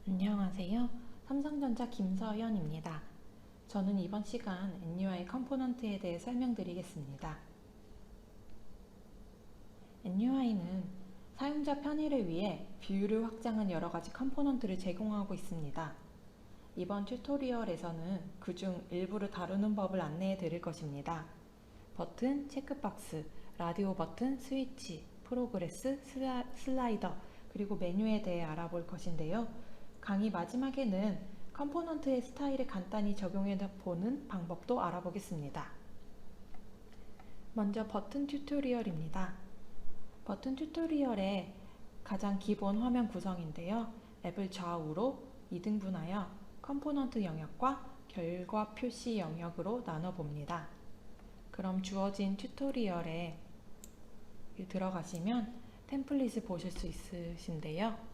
안녕하세요. 삼성전자 김서연입니다. 저는 이번 시간 NUI 컴포넌트에 대해 설명드리겠습니다. NUI는 사용자 편의를 위해 뷰를 확장한 여러가지 컴포넌트를 제공하고 있습니다. 이번 튜토리얼에서는 그중 일부를 다루는 법을 안내해 드릴 것입니다. 버튼, 체크박스, 라디오 버튼, 스위치, 프로그레스, 슬라이더, 그리고 메뉴에 대해 알아볼 것인데요. 강의 마지막에는 컴포넌트의 스타일을 간단히 적용해 보는 방법도 알아보겠습니다. 먼저 버튼 튜토리얼입니다. 버튼 튜토리얼의 가장 기본 화면 구성인데요. 앱을 좌우로 2등분하여 컴포넌트 영역과 결과 표시 영역으로 나눠봅니다. 그럼 주어진 튜토리얼에 들어가시면 템플릿을 보실 수 있으신데요.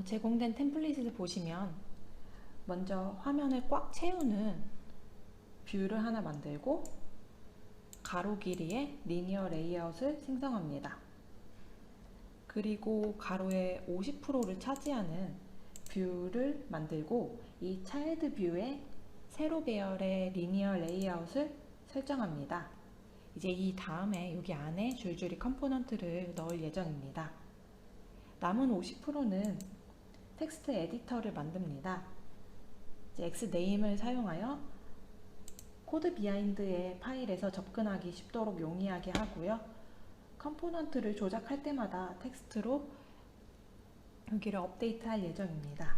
제공된 템플릿을 보시면 먼저 화면을 꽉 채우는 뷰를 하나 만들고 가로 길이의 리니어 레이아웃을 생성합니다. 그리고 가로의 50%를 차지하는 뷰를 만들고 이 차일드 뷰의 세로 배열의 리니어 레이아웃을 설정합니다. 이제 이 다음에 여기 안에 줄줄이 컴포넌트를 넣을 예정입니다. 남은 50%는 텍스트 에디터를 만듭니다. X네임을 사용하여 코드 비하인드의 파일에서 접근하기 쉽도록 용이하게 하고요. 컴포넌트를 조작할 때마다 텍스트로 여기를 업데이트할 예정입니다.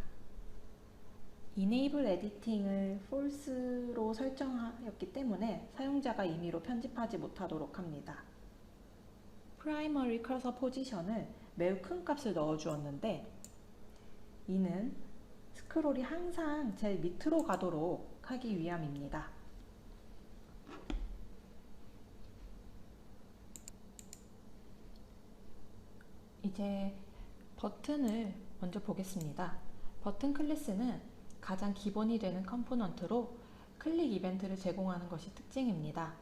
Enable Editing을 false로 설정하였기 때문에 사용자가 임의로 편집하지 못하도록 합니다. Primary Cursor 포지션을 매우 큰 값을 넣어주었는데 이는 스크롤이 항상 제일 밑으로 가도록 하기 위함입니다. 이제 버튼을 먼저 보겠습니다. 버튼 클래스는 가장 기본이 되는 컴포넌트로 클릭 이벤트를 제공하는 것이 특징입니다.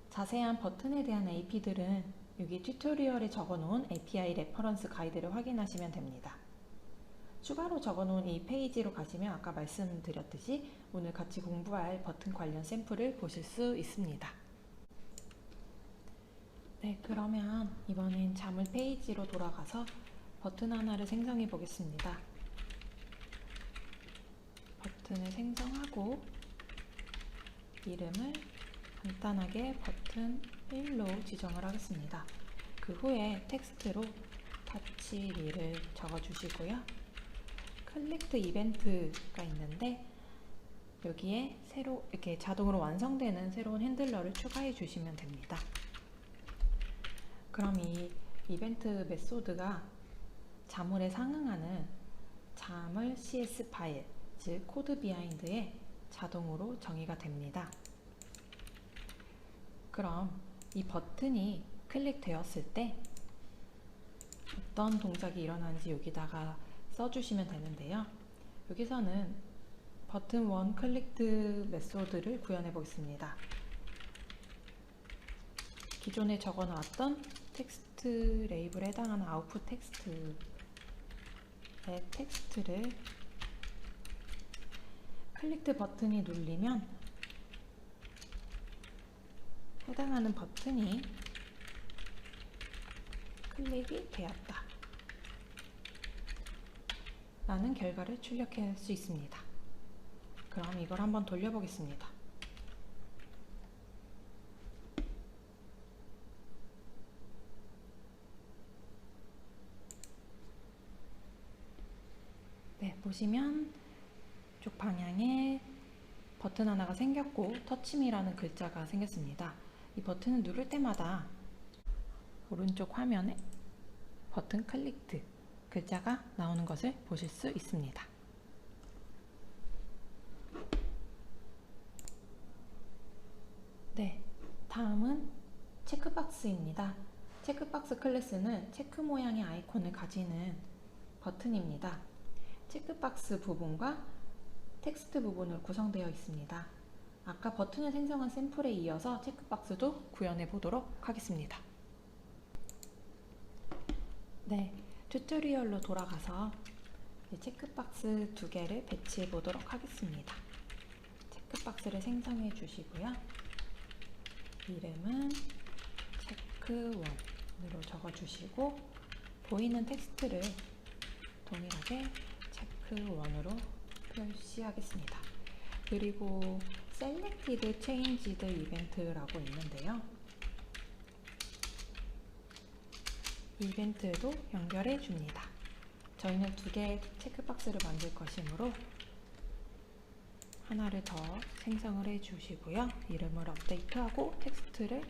자세한 버튼에 대한 AP들은 여기 튜토리얼에 적어놓은 API 레퍼런스 가이드를 확인하시면 됩니다. 추가로 적어놓은 이 페이지로 가시면 아까 말씀드렸듯이 오늘 같이 공부할 버튼 관련 샘플을 보실 수 있습니다. 네, 그러면 이번엔 자물 페이지로 돌아가서 버튼 하나를 생성해 보겠습니다. 버튼을 생성하고 이름을 간단하게 버튼 1로 지정을 하겠습니다. 그 후에 텍스트로 타치 위를 적어주시고요. 클릭트 이벤트가 있는데 여기에 새로 이렇게 자동으로 완성되는 새로운 핸들러를 추가해 주시면 됩니다. 그럼 이 이벤트 메소드가 자물에 상응하는 자물 CS 파일, 즉 코드 비하인드에 자동으로 정의가 됩니다. 그럼 이 버튼이 클릭되었을 때 어떤 동작이 일어나는지 여기다가 써주시면 되는데요. 여기서는 버튼 1 클릭드 메소드를 구현해 보겠습니다. 기존에 적어 놨던 텍스트 레이블에 해당하는 아웃풋 텍스트의 텍스트를 클릭드 버튼이 눌리면 해당하는 버튼이 클릭이 되었다 라는 결과를 출력할 수 있습니다. 그럼 이걸 한번 돌려보겠습니다. 네, 보시면 이쪽 방향에 버튼 하나가 생겼고 터치미라는 글자가 생겼습니다. 이 버튼을 누를 때마다 오른쪽 화면에 버튼 클릭드 글자가 나오는 것을 보실 수 있습니다. 네, 다음은 체크박스입니다. 체크박스 클래스는 체크 모양의 아이콘을 가지는 버튼입니다. 체크박스 부분과 텍스트 부분으로 구성되어 있습니다. 아까 버튼을 생성한 샘플에 이어서 체크박스도 구현해 보도록 하겠습니다. 네, 튜토리얼로 돌아가서 체크박스 두 개를 배치해 보도록 하겠습니다. 체크박스를 생성해 주시고요. 이름은 체크1으로 적어 주시고 보이는 텍스트를 동일하게 체크1으로 표시하겠습니다. 그리고 Selected Changed 이벤트라고 있는데요. 이벤트도 연결해 줍니다. 저희는 두 개의 체크박스를 만들 것이므로 하나를 더 생성을 해 주시고요. 이름을 업데이트하고 텍스트를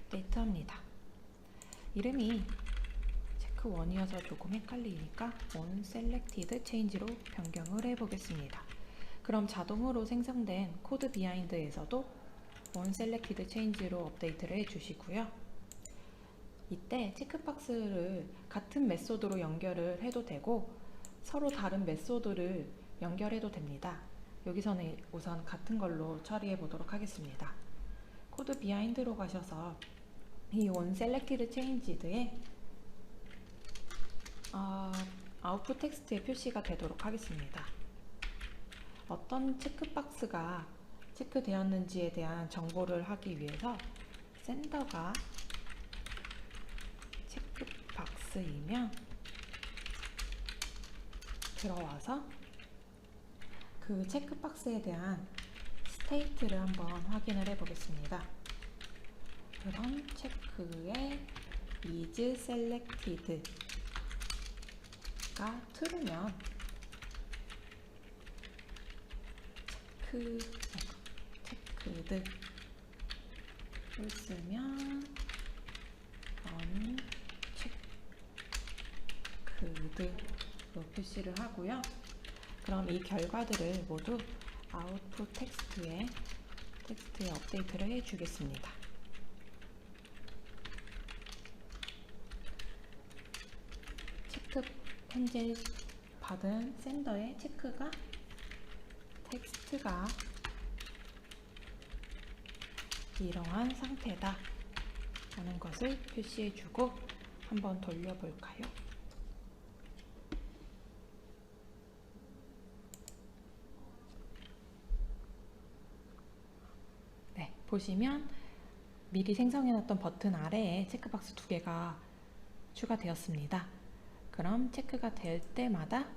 업데이트합니다. 이름이 체크1이어서 조금 헷갈리니까 onSelected change로 변경을 해 보겠습니다. 그럼 자동으로 생성된 코드 비하인드에서도 onSelected change로 업데이트를 해 주시고요. 이때 체크박스를 같은 메소드로 연결을 해도 되고 서로 다른 메소드를 연결해도 됩니다. 여기서는 우선 같은 걸로 처리해 보도록 하겠습니다. 코드 비하인드로 가셔서 이 onSelected changed에 아웃풋 텍스트에 표시가 되도록 하겠습니다. 어떤 체크박스가 체크되었는지에 대한 정보를 하기 위해서 sender가 체크박스이면 들어와서 그 체크박스에 대한 스테이트를 한번 확인을 해 보겠습니다. 그럼 체크에 is selected가 true면 체크드 false면 unchecked로 표시를 하고요. 그럼 이 결과들을 모두 아웃풋 텍스트에 업데이트를 해 주겠습니다. 현재 받은 센더의 체크가 텍스트가 이러한 상태다 라는 것을 표시해 주고 한번 돌려볼까요? 네, 보시면 미리 생성해놨던 버튼 아래에 체크박스 두 개가 추가되었습니다. 그럼 체크가 될 때마다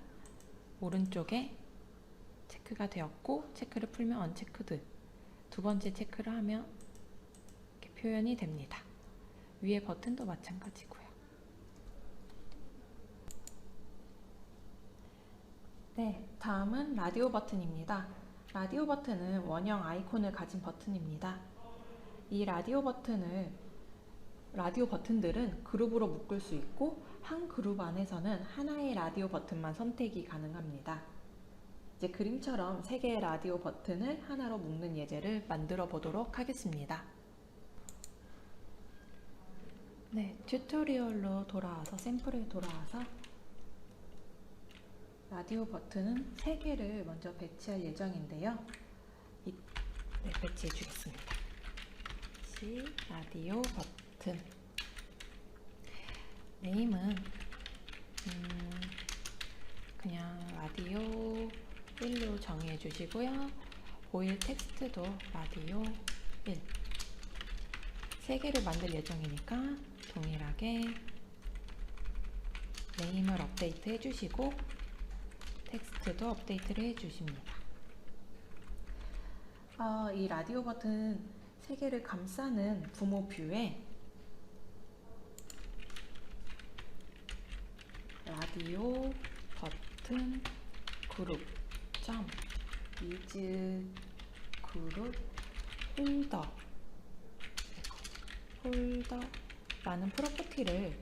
오른쪽에 체크가 되었고 체크를 풀면 언체크드, 두 번째 체크를 하면 이렇게 표현이 됩니다. 위에 버튼도 마찬가지고요. 네, 다음은 라디오 버튼입니다. 라디오 버튼은 원형 아이콘을 가진 버튼입니다. 이 라디오 버튼들은 그룹으로 묶을 수 있고 한 그룹 안에서는 하나의 라디오 버튼만 선택이 가능합니다. 이제 그림처럼 3개의 라디오 버튼을 하나로 묶는 예제를 만들어 보도록 하겠습니다. 네, 튜토리얼로 돌아와서 샘플에 돌아와서 라디오 버튼은 3개를 먼저 배치할 예정인데요. 배치해 주겠습니다. 라디오 버튼 네임은 그냥 라디오 1로 정해 주시고요. 보일 텍스트도 라디오 1. 3개를 만들 예정이니까 동일하게 네임을 업데이트 해주시고 텍스트도 업데이트를 해주십니다. 이 라디오 버튼 3개를 감싸는 부모 뷰에 라디오 버튼 그룹 is 그룹 홀더라는 프로퍼티를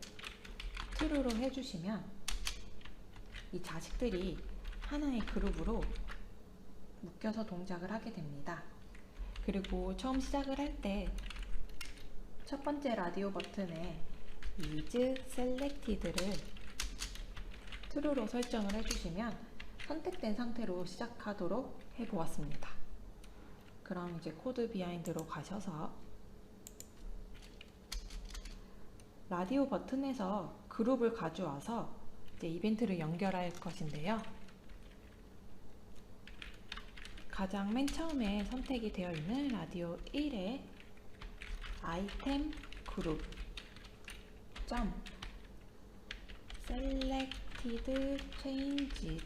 true로 해주시면 이 자식들이 하나의 그룹으로 묶여서 동작을 하게 됩니다. 그리고 처음 시작을 할 때 첫 번째 라디오 버튼에 is selected를 true로 설정을 해주시면 선택된 상태로 시작하도록 해보았습니다. 그럼 이제 코드 비하인드로 가셔서 라디오 버튼에서 그룹을 가져와서 이제 이벤트를 연결할 것인데요. 가장 맨 처음에 선택이 되어 있는 라디오 1의 아이템 그룹 점 selected changed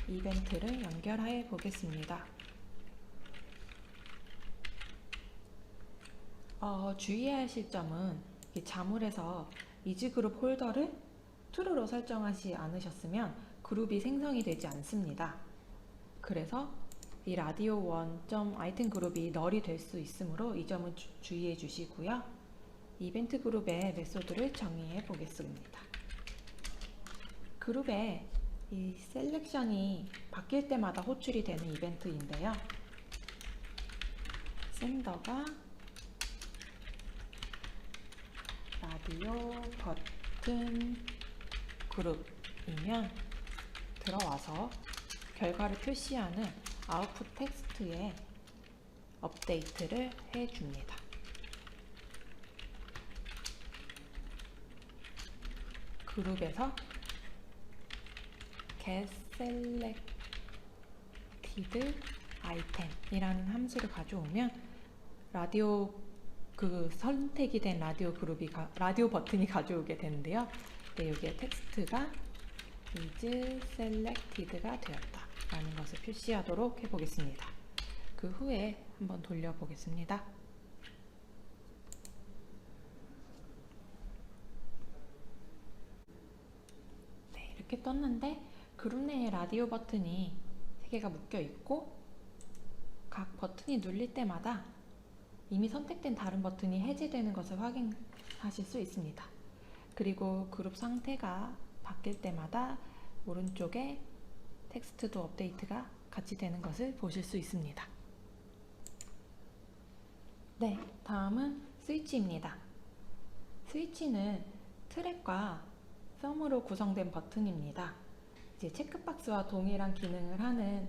이벤트를 연결해 보겠습니다. 주의하실 점은 자물에서 이즈그룹 홀더를 true로 설정하지 않으셨으면 그룹이 생성이 되지 않습니다. 그래서 이 라디오 1.아이템 그룹이 null이 될 수 있으므로 이 점은 주의해 주시고요. 이벤트 그룹의 메소드를 정의해 보겠습니다. 그룹에 이 셀렉션이 바뀔 때마다 호출이 되는 이벤트인데요. sender가 라디오 버튼 그룹이면 들어와서 결과를 표시하는 아웃풋 텍스트에 업데이트를 해줍니다. 그룹에서 getSelected item이라는 함수를 가져오면 라디오 선택이 된 라디오 버튼이 가져오게 되는데요. 여기에 텍스트가 is selected가 되었다 라는 것을 표시하도록 해보겠습니다. 그 후에 한번 돌려보겠습니다. 네, 이렇게 떴는데 그룹 내에 라디오 버튼이 3개가 묶여 있고 각 버튼이 눌릴 때마다 이미 선택된 다른 버튼이 해제되는 것을 확인하실 수 있습니다. 그리고 그룹 상태가 바뀔 때마다 오른쪽에 텍스트도 업데이트가 같이 되는 것을 보실 수 있습니다. 네, 다음은 스위치입니다. 스위치는 트랙과 썸으로 구성된 버튼입니다. 이제 체크박스와 동일한 기능을 하는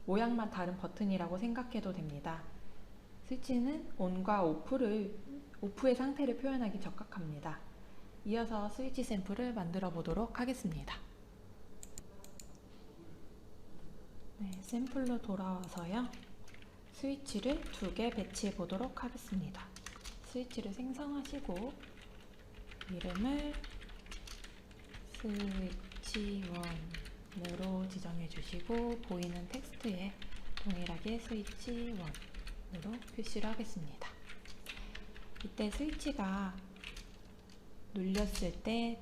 모양만 다른 버튼이라고 생각해도 됩니다. 스위치는 ON과 오프의 상태를 표현하기 적합합니다. 이어서 스위치 샘플을 만들어 보도록 하겠습니다. 네, 샘플로 돌아와서요. 스위치를 2개 배치해 보도록 하겠습니다. 스위치를 생성하시고 이름을 스위치1으로 지정해 주시고 보이는 텍스트에 동일하게 스위치1으로 표시를 하겠습니다. 이때 스위치가 눌렸을 때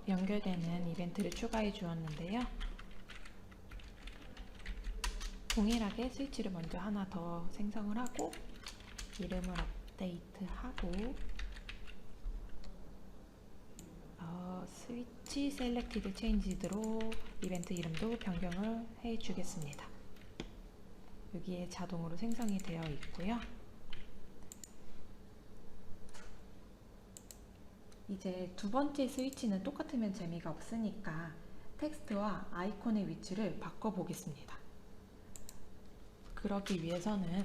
연결되는 이벤트를 추가해 주었는데요. 동일하게 스위치를 먼저 하나 더 생성을 하고 이름을 업데이트하고 스위치 셀렉티드 체인지드로 이벤트 이름도 변경을 해 주겠습니다. 여기에 자동으로 생성이 되어 있고요. 이제 두 번째 스위치는 똑같으면 재미가 없으니까 텍스트와 아이콘의 위치를 바꿔 보겠습니다. 그러기 위해서는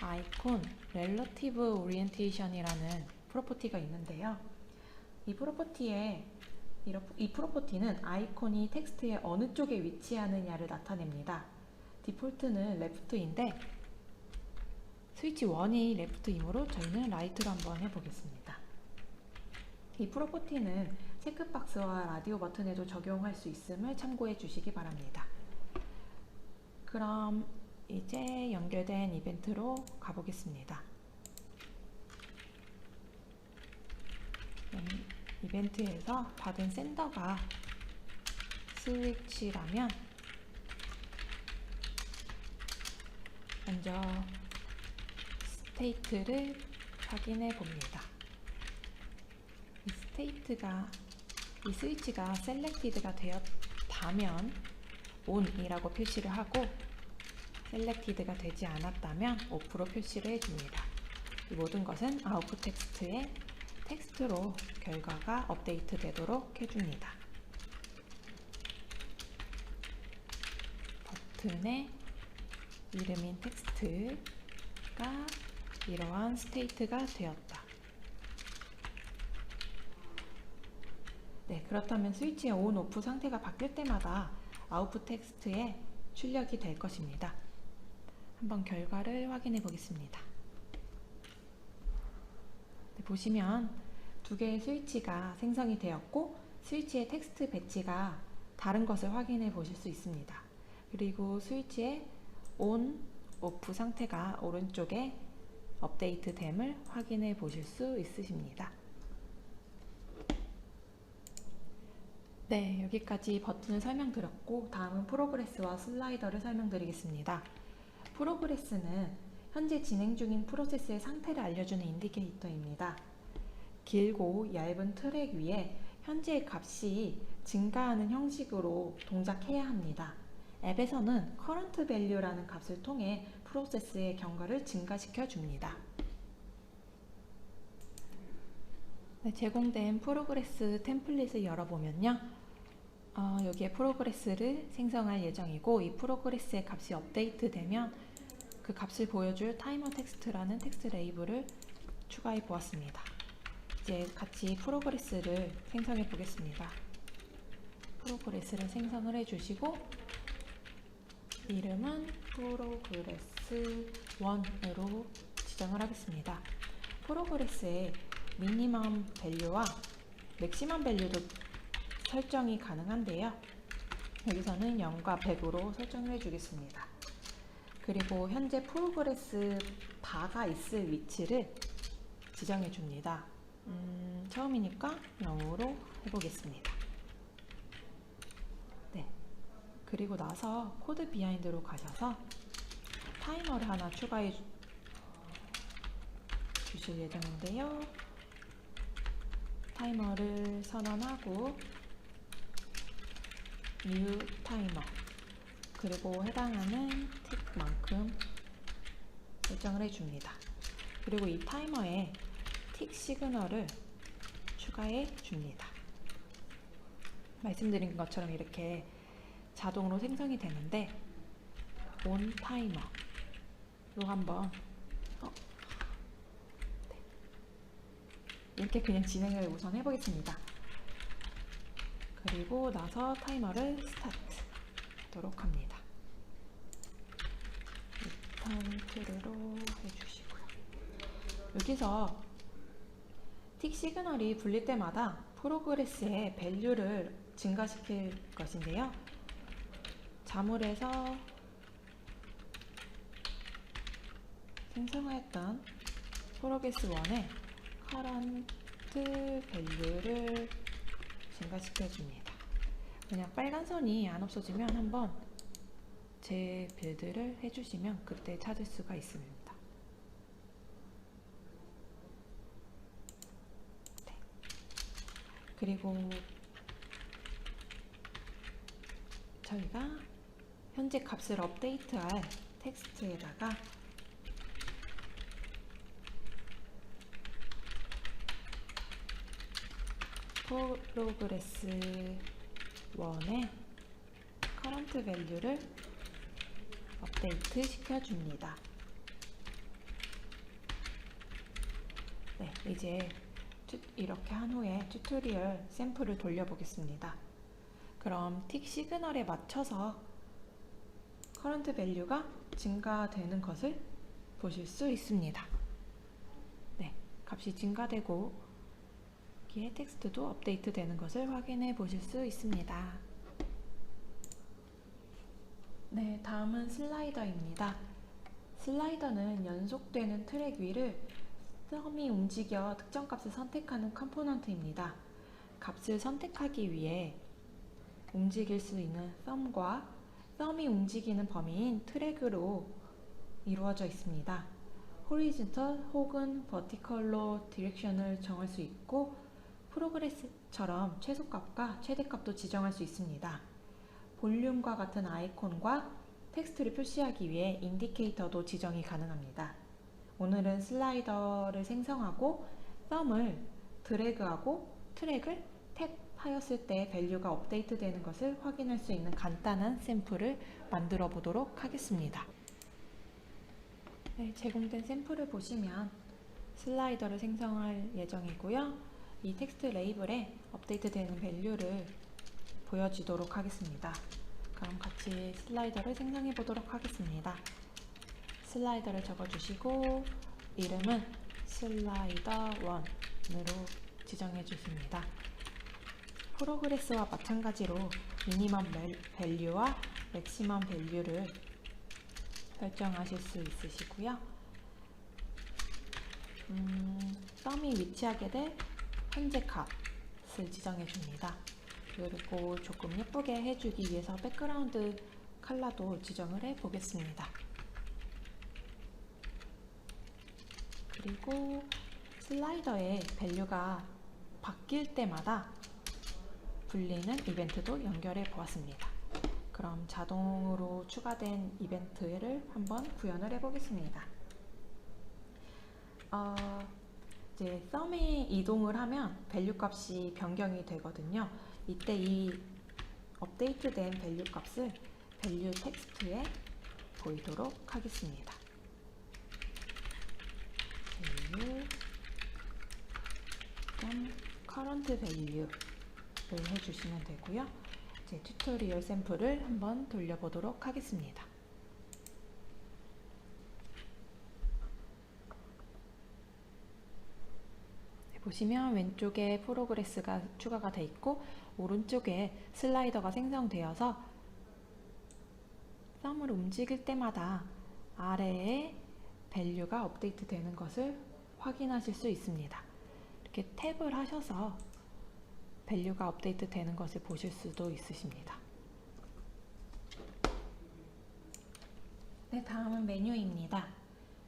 아이콘 Relative Orientation이라는 프로퍼티가 있는데요. 이 프로퍼티는 아이콘이 텍스트의 어느 쪽에 위치하느냐를 나타냅니다. 디폴트는 left인데 스위치 1이 left이므로 저희는 right로 한번 해보겠습니다. 이 프로퍼티는 체크박스와 라디오 버튼에도 적용할 수 있음을 참고해 주시기 바랍니다. 그럼 이제 연결된 이벤트로 가보겠습니다. 이벤트에서 받은 sender가 스위치라면 먼저 스테이트를 확인해 봅니다. 이 스위치가 selected가 되었다면 on이라고 표시를 하고 selected가 되지 않았다면 off로 표시를 해줍니다. 이 모든 것은 아웃풋 텍스트에 텍스트로 결과가 업데이트 되도록 해줍니다. 버튼의 이름인 텍스트가 이러한 스테이트가 되었다. 네, 그렇다면 스위치의 온, 오프 상태가 바뀔 때마다 아웃풋 텍스트에 출력이 될 것입니다. 한번 결과를 확인해 보겠습니다. 네, 보시면 두 개의 스위치가 생성이 되었고 스위치의 텍스트 배치가 다른 것을 확인해 보실 수 있습니다. 그리고 스위치의 온, 오프 상태가 오른쪽에 업데이트 됨을 확인해 보실 수 있으십니다. 네, 여기까지 버튼을 설명드렸고 다음은 프로그레스와 슬라이더를 설명드리겠습니다. 프로그레스는 현재 진행 중인 프로세스의 상태를 알려주는 인디케이터입니다. 길고 얇은 트랙 위에 현재의 값이 증가하는 형식으로 동작해야 합니다. 앱에서는 current value라는 값을 통해 프로세스의 경과를 증가시켜 줍니다. 네, 제공된 프로그레스 템플릿을 열어보면요. 여기에 프로그레스를 생성할 예정이고 이 프로그레스의 값이 업데이트 되면 그 값을 보여줄 타이머 텍스트라는 텍스트 레이블을 추가해 보았습니다. 이제 같이 프로그레스를 생성해 보겠습니다. 프로그레스를 생성을 해 주시고 이름은 프로그레스 1으로 지정을 하겠습니다. 프로그레스의 미니멈 밸류와 맥시멈 밸류도 설정이 가능한데요. 여기서는 0과 100으로 설정을 해주겠습니다. 그리고 현재 프로그레스 바가 있을 위치를 지정해 줍니다. 처음이니까 0으로 해보겠습니다. 네. 그리고 나서 코드 비하인드로 가셔서 타이머를 하나 추가해 주실 예정인데요. 타이머를 선언하고 new 타이머 그리고 해당하는 틱만큼 설정을 해줍니다. 그리고 이 타이머에 틱 시그널을 추가해 줍니다. 말씀드린 것처럼 이렇게 자동으로 생성이 되는데 온 타이머로 한번 이렇게 그냥 진행을 우선 해보겠습니다. 그리고 나서 타이머를 스타트 하도록 합니다. 리턴 트루로 해주시고요. 여기서 틱 시그널이 불릴 때마다 프로그레스의 밸류를 증가시킬 것인데요. 자물에서 생성하였던 프로그레스 1의 current 밸류를 증가시켜줍니다. 그냥 빨간 선이 안 없어지면 한번 재빌드를 해주시면 그때 찾을 수가 있습니다. 네. 그리고 저희가 현재 값을 업데이트할 텍스트에다가 프로그레스 1의 current value를 업데이트 시켜줍니다. 네, 이제 이렇게 한 후에 튜토리얼 샘플을 돌려보겠습니다. 그럼 틱 시그널에 맞춰서 current value가 증가되는 것을 보실 수 있습니다. 네, 값이 증가되고 여기에 텍스트도 업데이트 되는 것을 확인해 보실 수 있습니다. 네, 다음은 슬라이더입니다. 슬라이더는 연속되는 트랙 위를 썸이 움직여 특정 값을 선택하는 컴포넌트입니다. 값을 선택하기 위해 움직일 수 있는 썸과 썸이 움직이는 범위인 트랙으로 이루어져 있습니다. 호리존털 혹은 버티컬로 디렉션을 정할 수 있고 프로그레스처럼 최소값과 최대값도 지정할 수 있습니다. 볼륨과 같은 아이콘과 텍스트를 표시하기 위해 인디케이터도 지정이 가능합니다. 오늘은 슬라이더를 생성하고 썸을 드래그하고 트랙을 탭하였을 때 밸류가 업데이트 되는 것을 확인할 수 있는 간단한 샘플을 만들어 보도록 하겠습니다. 네, 제공된 샘플을 보시면 슬라이더를 생성할 예정이고요. 이 텍스트 레이블에 업데이트되는 밸류를 보여주도록 하겠습니다. 그럼 같이 슬라이더를 생성해 보도록 하겠습니다. 슬라이더를 적어주시고 이름은 슬라이더1으로 지정해 주십니다. 프로그레스와 마찬가지로 미니멈 밸류와 맥시멈 밸류를 설정하실 수 있으시고요. 썸이 위치하게 될 현재 값을 지정해 줍니다. 그리고 조금 예쁘게 해주기 위해서 백그라운드 컬러도 지정을 해 보겠습니다. 그리고 슬라이더의 밸류가 바뀔 때마다 불리는 이벤트도 연결해 보았습니다. 그럼 자동으로 추가된 이벤트를 한번 구현을 해 보겠습니다. 이제 썸이 이동을 하면 밸류 값이 변경이 되거든요. 이때 이 업데이트된 밸류 값을 밸류 텍스트에 보이도록 하겠습니다. 밸류 current value를 해주시면 되고요. 이제 튜토리얼 샘플을 한번 돌려보도록 하겠습니다. 보시면 왼쪽에 프로그레스가 추가가 되어 있고 오른쪽에 슬라이더가 생성되어서 썸을 움직일 때마다 아래에 밸류가 업데이트 되는 것을 확인하실 수 있습니다. 이렇게 탭을 하셔서 밸류가 업데이트 되는 것을 보실 수도 있으십니다. 네, 다음은 메뉴입니다.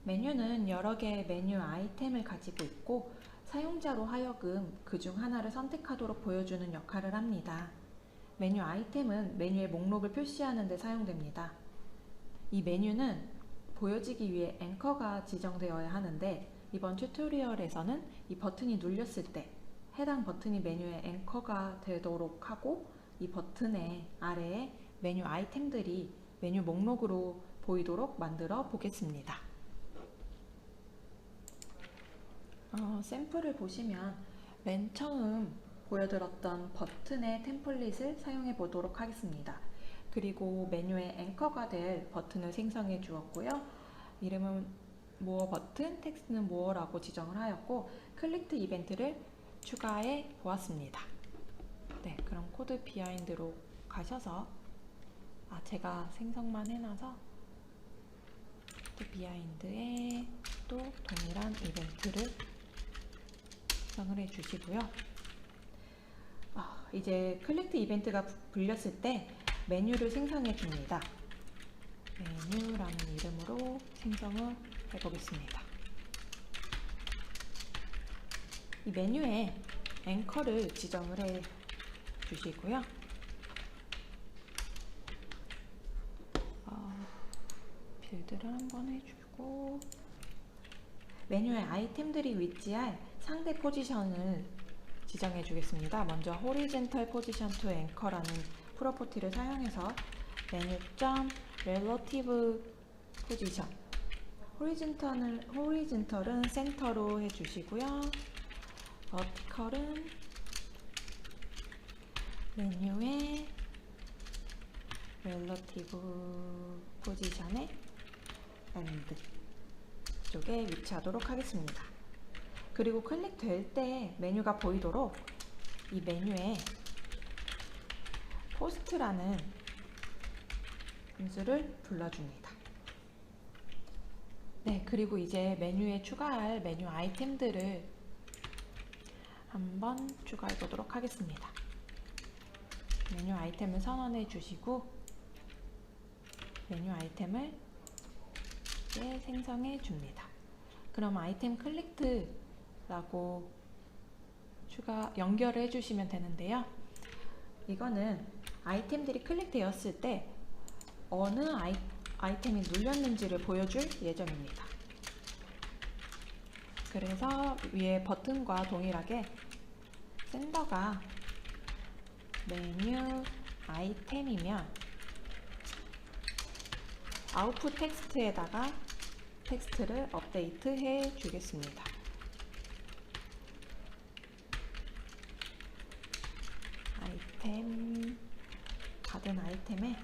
메뉴는 여러 개의 메뉴 아이템을 가지고 있고 사용자로 하여금 그중 하나를 선택하도록 보여주는 역할을 합니다. 메뉴 아이템은 메뉴의 목록을 표시하는 데 사용됩니다. 이 메뉴는 보여지기 위해 앵커가 지정되어야 하는데 이번 튜토리얼에서는 이 버튼이 눌렸을 때 해당 버튼이 메뉴의 앵커가 되도록 하고 이 버튼의 아래에 메뉴 아이템들이 메뉴 목록으로 보이도록 만들어 보겠습니다. 샘플을 보시면 맨 처음 보여드렸던 버튼의 템플릿을 사용해 보도록 하겠습니다. 그리고 메뉴의 앵커가 될 버튼을 생성해 주었고요. 이름은 more 버튼, 텍스트는 more라고 지정을 하였고 클릭트 이벤트를 추가해 보았습니다. 네, 그럼 코드 비하인드로 가셔서 제가 생성만 해놔서 코드 비하인드에 또 동일한 이벤트를 생성을 해 주시고요. 이제 클릭트 이벤트가 불렸을 때 메뉴를 생성해 줍니다. 메뉴라는 이름으로 생성을 해 보겠습니다. 이 메뉴에 앵커를 지정을 해 주시고요. 빌드를 한번 해주고 메뉴에 아이템들이 위치할 상대 포지션을 지정해 주겠습니다. 먼저 horizontal position to anchor라는 프로퍼티를 사용해서 menu.relative position horizontal은 센터로 해주시고요. vertical은 메뉴의 relative position에 and 쪽에 위치하도록 하겠습니다. 그리고 클릭될 때 메뉴가 보이도록 이 메뉴에 post라는 함수를 불러줍니다. 네, 그리고 이제 메뉴에 추가할 메뉴 아이템들을 한번 추가해 보도록 하겠습니다. 메뉴 아이템을 선언해 주시고 메뉴 아이템을 생성해 줍니다. 그럼 아이템 클릭트라고 연결을 해주시면 되는데요. 이거는 아이템들이 클릭되었을 때 어느 아이템이 눌렸는지를 보여줄 예정입니다. 그래서 위에 버튼과 동일하게 센더가 메뉴 아이템이면 아웃풋 텍스트에다가 텍스트를 업데이트 해 주겠습니다. 아이템, 받은 아이템의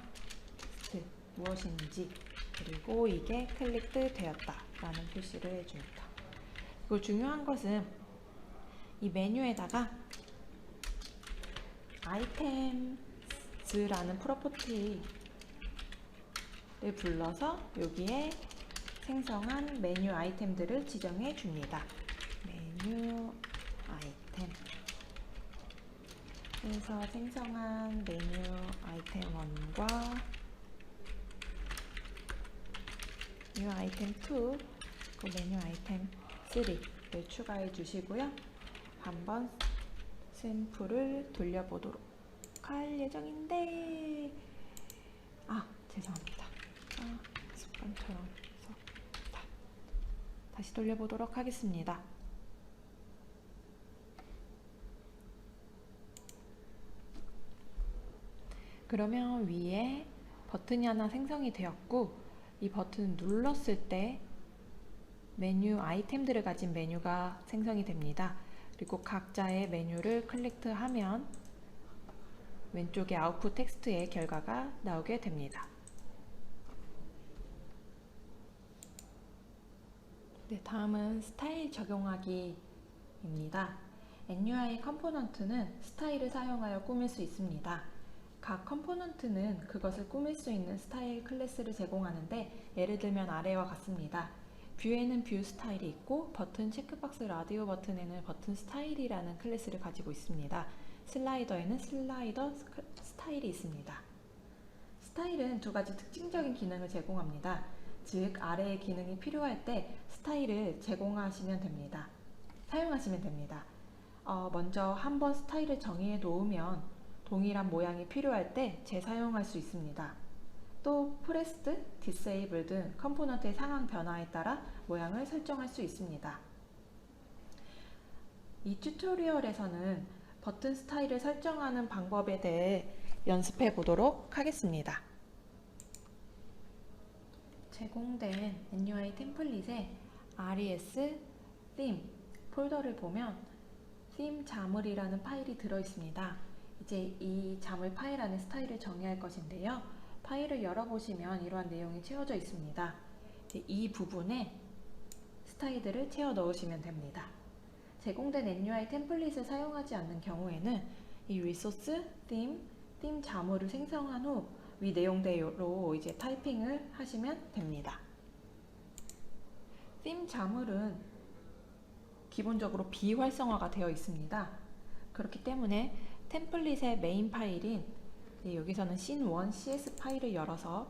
텍스트 무엇인지, 그리고 이게 클릭드 되었다 라는 표시를 해줍니다. 그리고 중요한 것은 이 메뉴에다가 아이템즈라는 프로퍼티를 불러서 여기에 생성한 메뉴 아이템들을 지정해 줍니다. 메뉴 아이템. 그래서 생성한 메뉴 아이템 1과 메뉴 아이템 2, 그 메뉴 아이템 3를 추가해 주시고요. 한번 샘플을 돌려보도록 할 예정인데, 죄송합니다. 습관처럼 해서 다시 돌려보도록 하겠습니다. 그러면 위에 버튼이 하나 생성이 되었고, 이 버튼을 눌렀을 때 메뉴 아이템들을 가진 메뉴가 생성이 됩니다. 그리고 각자의 메뉴를 클릭하면 왼쪽에 아웃풋 텍스트의 결과가 나오게 됩니다. 네, 다음은 스타일 적용하기입니다. NUI 컴포넌트는 스타일을 사용하여 꾸밀 수 있습니다. 각 컴포넌트는 그것을 꾸밀 수 있는 스타일 클래스를 제공하는데, 예를 들면 아래와 같습니다. 뷰에는 뷰 스타일이 있고, 버튼 체크박스 라디오 버튼에는 버튼 스타일이라는 클래스를 가지고 있습니다. 슬라이더에는 슬라이더 스타일이 있습니다. 스타일은 두 가지 특징적인 기능을 제공합니다. 즉, 아래의 기능이 필요할 때 스타일을 제공하시면 됩니다. 사용하시면 됩니다. 먼저 한번 스타일을 정의해 놓으면 동일한 모양이 필요할 때 재사용할 수 있습니다. 또 프레스드, 디세이블 등 컴포넌트의 상황 변화에 따라 모양을 설정할 수 있습니다. 이 튜토리얼에서는 버튼 스타일을 설정하는 방법에 대해 연습해 보도록 하겠습니다. 제공된 NUI 템플릿에 RES theme 폴더를 보면 theme 자물이라는 파일이 들어 있습니다. 이제 이 자물 파일 안에 스타일을 정의할 것인데요. 파일을 열어보시면 이러한 내용이 채워져 있습니다. 이 부분에 스타일들을 채워 넣으시면 됩니다. 제공된 NUI 템플릿을 사용하지 않는 경우에는 이 리소스, theme 자물을 생성한 후 위 내용대로 이제 타이핑을 하시면 됩니다. theme 자물은 기본적으로 비활성화가 되어 있습니다. 그렇기 때문에 템플릿의 메인 파일인 여기서는 scene1 cs 파일을 열어서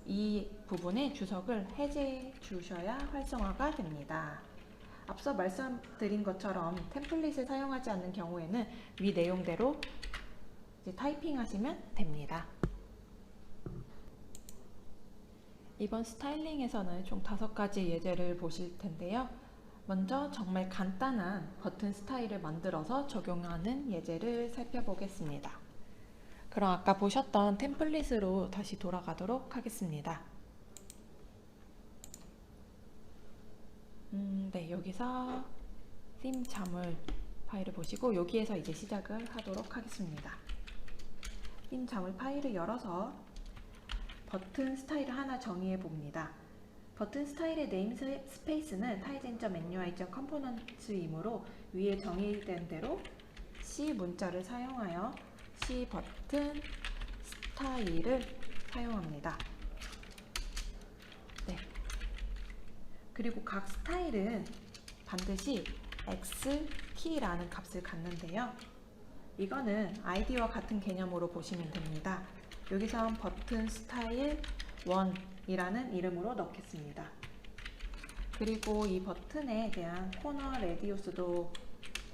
이 부분의 주석을 해제해 주셔야 활성화가 됩니다. 앞서 말씀드린 것처럼 템플릿을 사용하지 않는 경우에는 위 내용대로 이제 타이핑 하시면 됩니다. 이번 스타일링에서는 총 5가지 예제를 보실 텐데요. 먼저 정말 간단한 버튼 스타일을 만들어서 적용하는 예제를 살펴보겠습니다. 그럼 아까 보셨던 템플릿으로 다시 돌아가도록 하겠습니다. 네, 여기서 theme 자물 파일을 보시고 여기에서 이제 시작을 하도록 하겠습니다. theme 자물 파일을 열어서 버튼 스타일을 하나 정의해 봅니다. 버튼 스타일의 네임 스페이스는 tizen.nui.component이므로 위에 정의된 대로 C 문자를 사용하여 C 버튼 스타일을 사용합니다. 네. 그리고 각 스타일은 반드시 X키라는 값을 갖는데요. 이거는 아이디와 같은 개념으로 보시면 됩니다. 여기선 버튼 스타일 1이라는 이름으로 넣겠습니다. 그리고 이 버튼에 대한 코너 레디우스도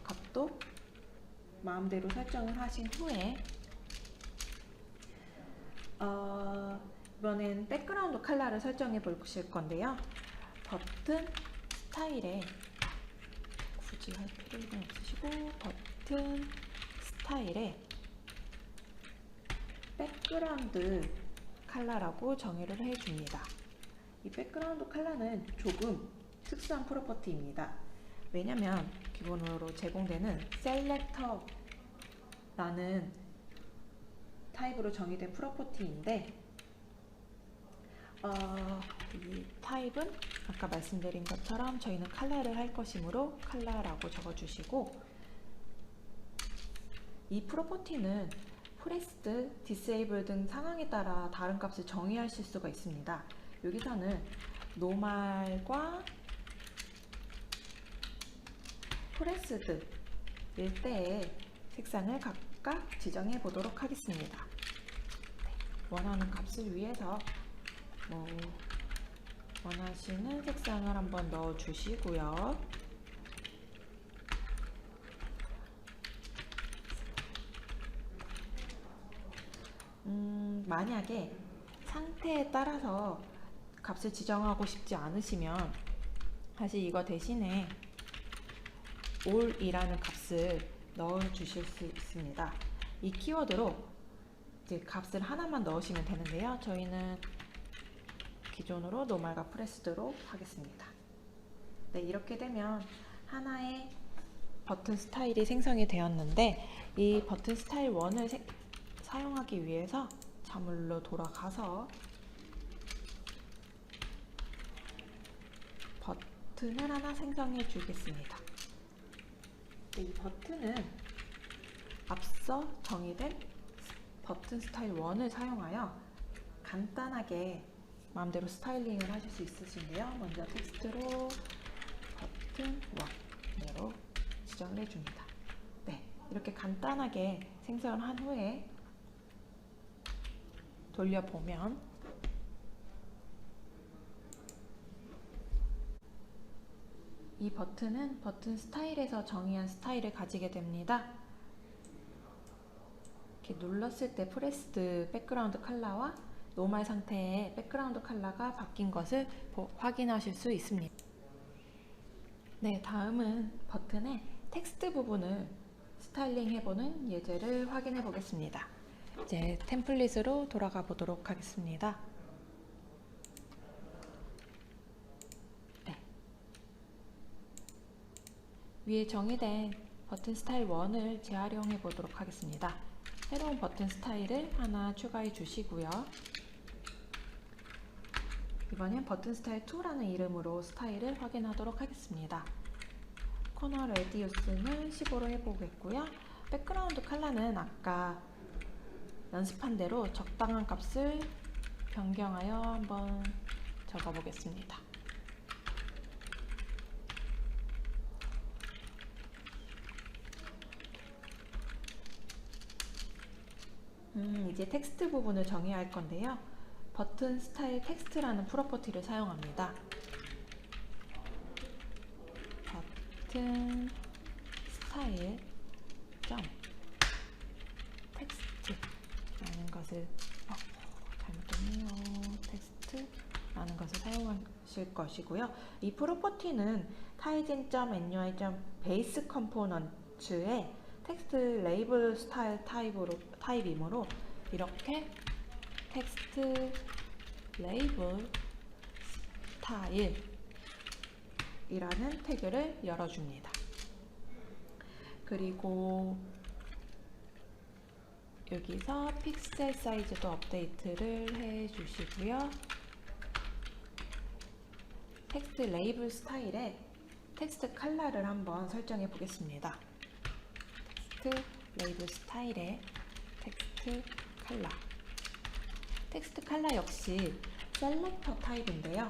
값도 마음대로 설정을 하신 후에 이번엔 백그라운드 컬러를 설정해 보실 건데요. 버튼 스타일에 굳이 할 필요는 없으시고 버튼 스타일에 백그라운드 컬러라고 정의를 해줍니다. 이 백그라운드 컬러는 조금 특수한 프로퍼티입니다. 왜냐면 기본으로 제공되는 셀렉터라는 타입으로 정의된 프로퍼티인데 이 타입은 아까 말씀드린 것처럼 저희는 컬러를 할 것이므로 컬러라고 적어주시고, 이 프로퍼티는 프레스드, 디세이블 등 상황에 따라 다른 값을 정의하실 수가 있습니다. 여기서는 노멀과 프레스드 일 때의 색상을 각각 지정해 보도록 하겠습니다. 원하는 값을 위해서 원하시는 색상을 한번 넣어 주시고요. 만약에 상태에 따라서 값을 지정하고 싶지 않으시면 사실 이거 대신에 all이라는 값을 넣어 주실 수 있습니다. 이 키워드로 이제 값을 하나만 넣으시면 되는데요. 저희는 기존으로 노멀과 프레스드로 하겠습니다. 네, 이렇게 되면 하나의 버튼 스타일이 생성이 되었는데, 이 버튼 스타일 1을 사용하기 위해서 자물로 돌아가서 버튼을 하나 생성해 주겠습니다. 네, 이 버튼은 앞서 정의된 버튼 스타일 1을 사용하여 간단하게 마음대로 스타일링을 하실 수 있으신데요. 먼저 텍스트로 버튼 1으로 지정을 해줍니다. 네, 이렇게 간단하게 생성한 후에 돌려보면 이 버튼은 버튼 스타일에서 정의한 스타일을 가지게 됩니다. 이렇게 눌렀을 때 프레스드 백그라운드 컬러와 노멀 상태의 백그라운드 컬러가 바뀐 것을 확인하실 수 있습니다. 네, 다음은 버튼의 텍스트 부분을 스타일링 해보는 예제를 확인해 보겠습니다. 이제 템플릿으로 돌아가 보도록 하겠습니다. 네. 위에 정의된 버튼 스타일 1을 재활용해 보도록 하겠습니다. 새로운 버튼 스타일을 하나 추가해 주시고요. 이번엔 버튼 스타일 2라는 이름으로 스타일을 확인하도록 하겠습니다. 코너 레디우스는 15로 해보겠고요. 백그라운드 컬러는 아까 연습한 대로 적당한 값을 변경하여 한번 적어보겠습니다. 이제 텍스트 부분을 정의할 건데요. 버튼 스타일 텍스트라는 프로퍼티를 사용합니다. 버튼 스타일 점 텍스트라는 것을 잘못됐네요. 텍스트라는 것을 사용하실 것이고요. 이 프로퍼티는 tizen.ny.base 컴포넌트의 텍스트 레이블 스타일 타입이므로 이렇게 텍스트 레이블 스타일이라는 태그를 열어줍니다. 그리고 여기서 픽셀 사이즈도 업데이트를 해주시고요. 텍스트 레이블 스타일에 텍스트 컬러를 한번 설정해 보겠습니다. 텍스트 레이블 스타일의 텍스트 컬러. 텍스트 컬러 역시 셀렉터 타입인데요.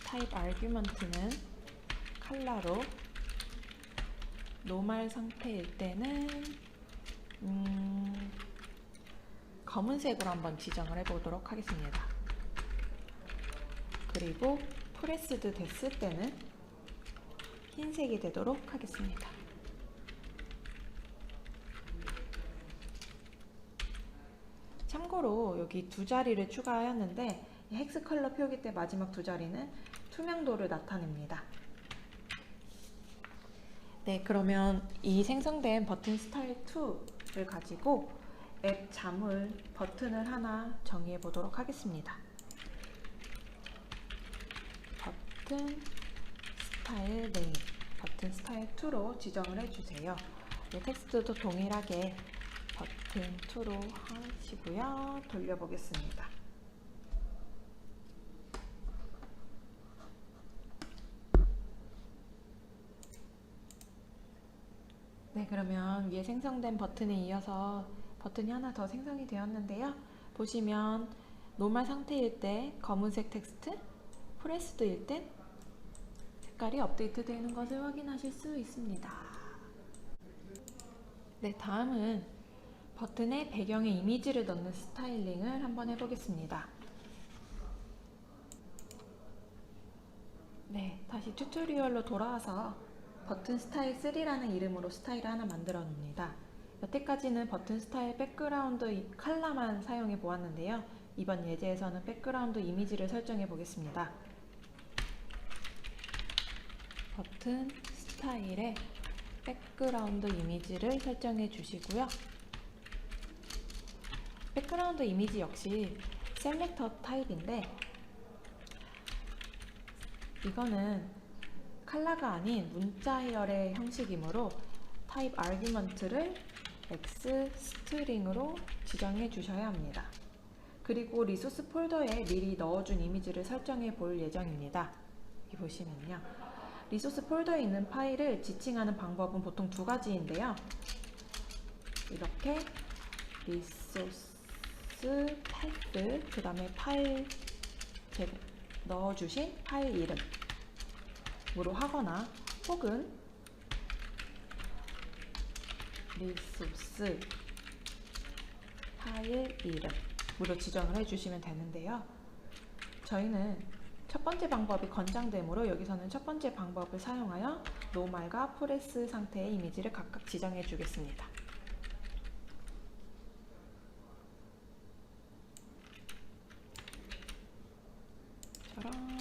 타입 아규먼트는 컬러로 노멀 상태일 때는 검은색으로 한번 지정을 해보도록 하겠습니다. 그리고 프레스드 됐을 때는 흰색이 되도록 하겠습니다. 참고로 여기 두 자리를 추가하였는데 헥스 컬러 표기 때 마지막 두 자리는 투명도를 나타냅니다. 네, 그러면 이 생성된 버튼 스타일 2를 가지고 앱 자물 버튼을 하나 정의해 보도록 하겠습니다. 버튼 스타일 네임, 버튼 스타일 2로 지정을 해주세요. 텍스트도 동일하게 버튼 2로 하시고요. 돌려보겠습니다. 네, 그러면 위에 생성된 버튼에 이어서 버튼이 하나 더 생성이 되었는데요. 보시면 노멀 상태일 때 검은색 텍스트, 프레스드일 때 색깔이 업데이트 되는 것을 확인하실 수 있습니다. 네, 다음은 버튼에 배경에 이미지를 넣는 스타일링을 한번 해보겠습니다. 네, 다시 튜토리얼로 돌아와서 버튼 스타일 3라는 이름으로 스타일을 하나 만들어 놉니다. 여태까지는 버튼 스타일 백그라운드 컬러만 사용해 보았는데요. 이번 예제에서는 백그라운드 이미지를 설정해 보겠습니다. 버튼 스타일에 백그라운드 이미지를 설정해 주시고요. 백그라운드 이미지 역시 셀렉터 타입인데 이거는 컬러가 아닌 문자열의 형식이므로 타입 아규먼트를 X 스트링으로 지정해 주셔야 합니다. 그리고 리소스 폴더에 미리 넣어준 이미지를 설정해 볼 예정입니다. 여기 보시면요. 리소스 폴더에 있는 파일을 지칭하는 방법은 보통 두 가지인데요. 이렇게 리소스 패스, 그 다음에 파일 넣어주신 파일 이름으로 하거나 혹은 리소스 파일 이름으로 지정을 해주시면 되는데요. 저희는 첫 번째 방법이 권장되므로 여기서는 첫 번째 방법을 사용하여 노멀과 프레스 상태의 이미지를 각각 지정해 주겠습니다.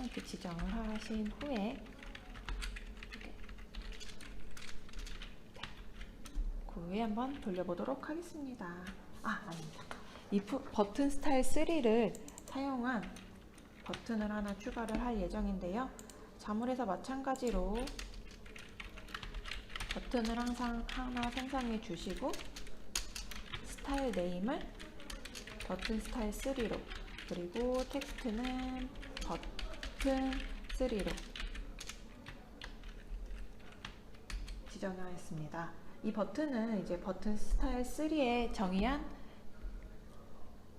이렇게 지정을 하신 후에 그 후에 한번 돌려보도록 하겠습니다. 아닙니다. 이 버튼 스타일 3를 사용한 버튼을 하나 추가를 할 예정인데요. 자물에서 마찬가지로 버튼을 항상 하나 생성해 주시고 스타일 네임을 버튼 스타일 3로 그리고 텍스트는 버튼 3로 지정하였습니다. 이 버튼은 이제 버튼 스타일 3에 정의한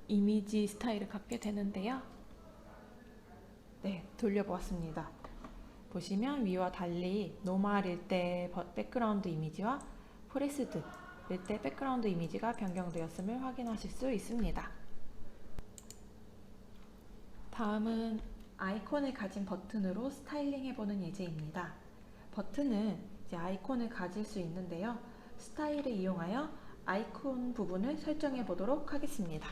이미지 스타일을 갖게 되는데요. 네, 돌려보았습니다. 보시면 위와 달리 노멀일 때 백그라운드 이미지와 프레스드일 때 백그라운드 이미지가 변경되었음을 확인하실 수 있습니다. 다음은 아이콘을 가진 버튼으로 스타일링 해보는 예제입니다. 버튼은 이제 아이콘을 가질 수 있는데요. 스타일을 이용하여 아이콘 부분을 설정해 보도록 하겠습니다.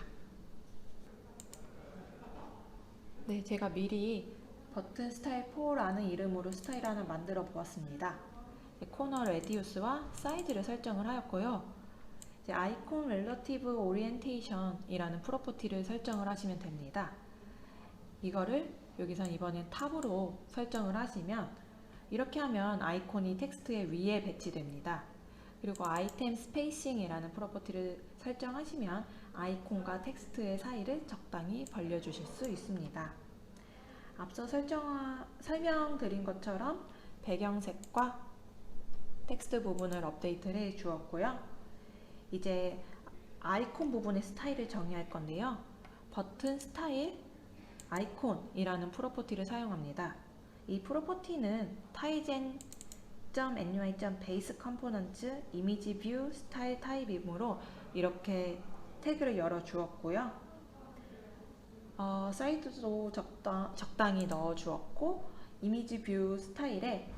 네, 제가 미리 버튼 스타일 4라는 이름으로 스타일 하나 만들어 보았습니다. 코너 레디우스와 사이즈를 설정을 하였고요. 이제 아이콘 렐러티브 오리엔테이션이라는 프로퍼티를 설정을 하시면 됩니다. 이거를 여기선 이번엔 탑으로 설정을 하시면 이렇게 하면 아이콘이 텍스트의 위에 배치됩니다. 그리고 아이템 스페이싱이라는 프로퍼티를 설정하시면 아이콘과 텍스트의 사이를 적당히 벌려주실 수 있습니다. 앞서 설명드린 것처럼 배경색과 텍스트 부분을 업데이트를 해 주었고요. 이제 아이콘 부분의 스타일을 정의할 건데요. 버튼 스타일 아이콘이라는 프로퍼티를 사용합니다. 이 프로퍼티는 tigen.ny.base components image view style 타입이므로 이렇게 태그를 열어 주었고요. 사이즈도 적당히 넣어 주었고 이미지 뷰 스타일에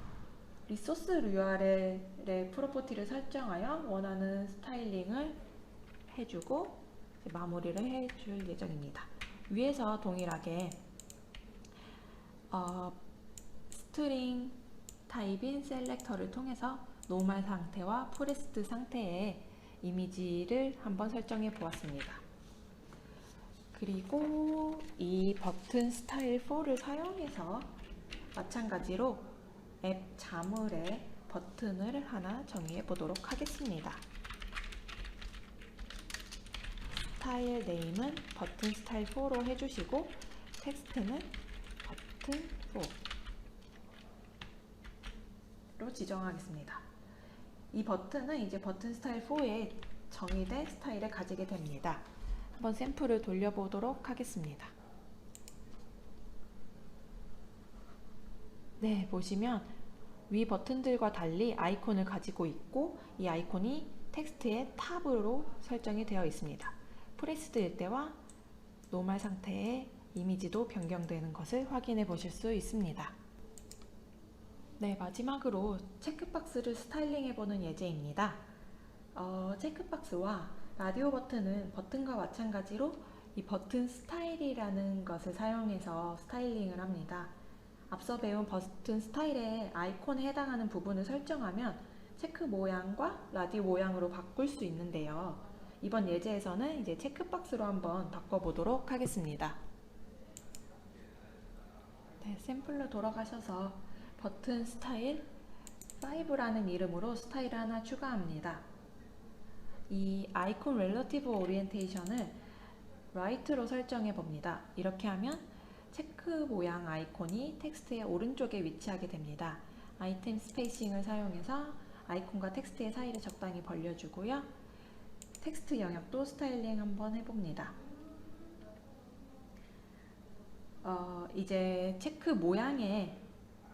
리소스 URL의 프로퍼티를 설정하여 원하는 스타일링을 해주고 마무리를 해줄 예정입니다. 위에서 동일하게 스트링 타입인 셀렉터를 통해서 노멀 상태와 프레스드 상태의 이미지를 한번 설정해 보았습니다. 그리고 이 버튼 스타일 4를 사용해서 마찬가지로 앱 자물에 버튼을 하나 정의해 보도록 하겠습니다. 스타일 네임은 버튼 스타일 4로 해주시고 텍스트는 버튼 4로 지정하겠습니다. 이 버튼은 이제 버튼 스타일 4에 정의된 스타일을 가지게 됩니다. 한번 샘플을 돌려보도록 하겠습니다. 네, 보시면 위 버튼들과 달리 아이콘을 가지고 있고 이 아이콘이 텍스트의 탑으로 설정이 되어 있습니다. 프레스드일 때와 노멀 상태의 이미지도 변경되는 것을 확인해 보실 수 있습니다. 네, 마지막으로 체크박스를 스타일링해 보는 예제입니다. 체크박스와 라디오 버튼은 버튼과 마찬가지로 이 버튼 스타일이라는 것을 사용해서 스타일링을 합니다. 앞서 배운 버튼 스타일의 아이콘에 해당하는 부분을 설정하면 체크 모양과 라디오 모양으로 바꿀 수 있는데요. 이번 예제에서는 이제 체크박스로 한번 바꿔보도록 하겠습니다. 네, 샘플로 돌아가셔서 버튼 스타일 5라는 이름으로 스타일을 하나 추가합니다. 이 아이콘 렐러티브 오리엔테이션을 라이트로 설정해 봅니다. 이렇게 하면 체크 모양 아이콘이 텍스트의 오른쪽에 위치하게 됩니다. 아이템 스페이싱을 사용해서 아이콘과 텍스트의 사이를 적당히 벌려주고요. 텍스트 영역도 스타일링 한번 해봅니다. 이제 체크 모양의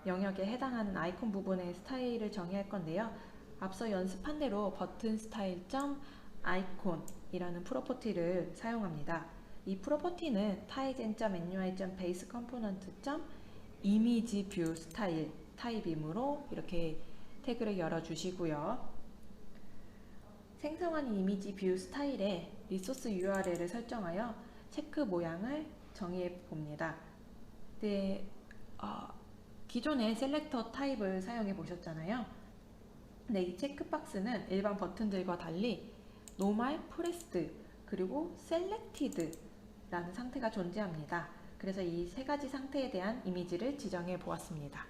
영역에 해당하는 아이콘 부분의 스타일을 정의할 건데요. 앞서 연습한 대로 버튼 스타일 .icon 이라는 프로퍼티를 사용합니다. 이 프로퍼티는 tigen.manual.baseComponent.imageViewStyle 타입이므로 이렇게 태그를 열어주시고요. 생성한 이미지 뷰 스타일에 리소스 URL을 설정하여 체크 모양을 정의해 봅니다. 네, 기존의 셀렉터 타입을 사용해 보셨잖아요. 네, 이 체크박스는 일반 버튼들과 달리 노멀, 프레스드, 그리고 셀렉티드 라는 상태가 존재합니다. 그래서 이 세 가지 상태에 대한 이미지를 지정해 보았습니다.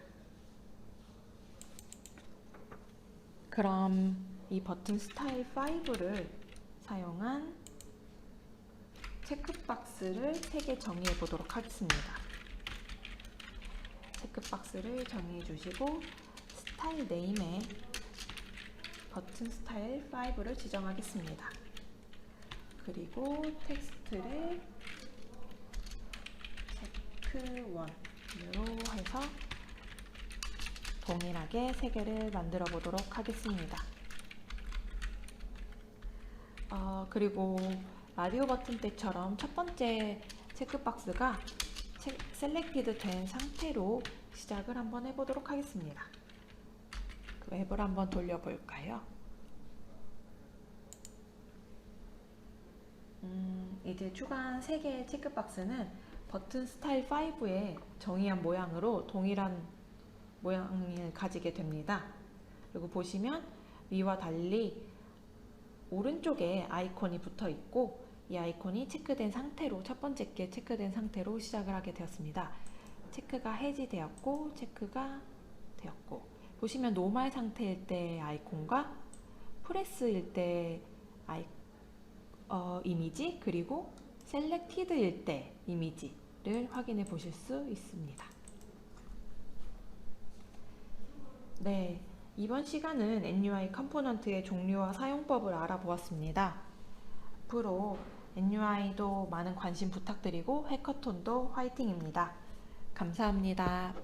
그럼 이 버튼 스타일 5를 사용한 체크박스를 3개 정의해 보도록 하겠습니다. 체크박스를 정의해 주시고 스타일 네임에 버튼 스타일 5를 지정하겠습니다. 그리고 텍스트를 체크1으로 해서 동일하게 3개를 만들어 보도록 하겠습니다. 그리고 라디오 버튼 때처럼 첫 번째 체크박스가 셀렉티드 된 상태로 시작을 한번 해보도록 하겠습니다. 그 앱을 한번 돌려볼까요? 이제 추가한 3개의 체크박스는 버튼 스타일 5의 정의한 모양으로 동일한 모양을 가지게 됩니다. 그리고 보시면 위와 달리 오른쪽에 아이콘이 붙어 있고 이 아이콘이 체크된 상태로 첫 번째 게 체크된 상태로 시작을 하게 되었습니다. 체크가 해지되었고 체크가 되었고 보시면 노멀 상태일 때 아이콘과 프레스일 때 이미지 그리고 셀렉티드일 때 이미지를 확인해 보실 수 있습니다. 네, 이번 시간은 NUI 컴포넌트의 종류와 사용법을 알아보았습니다. 앞으로 NUI도 많은 관심 부탁드리고 해커톤도 화이팅입니다. 감사합니다.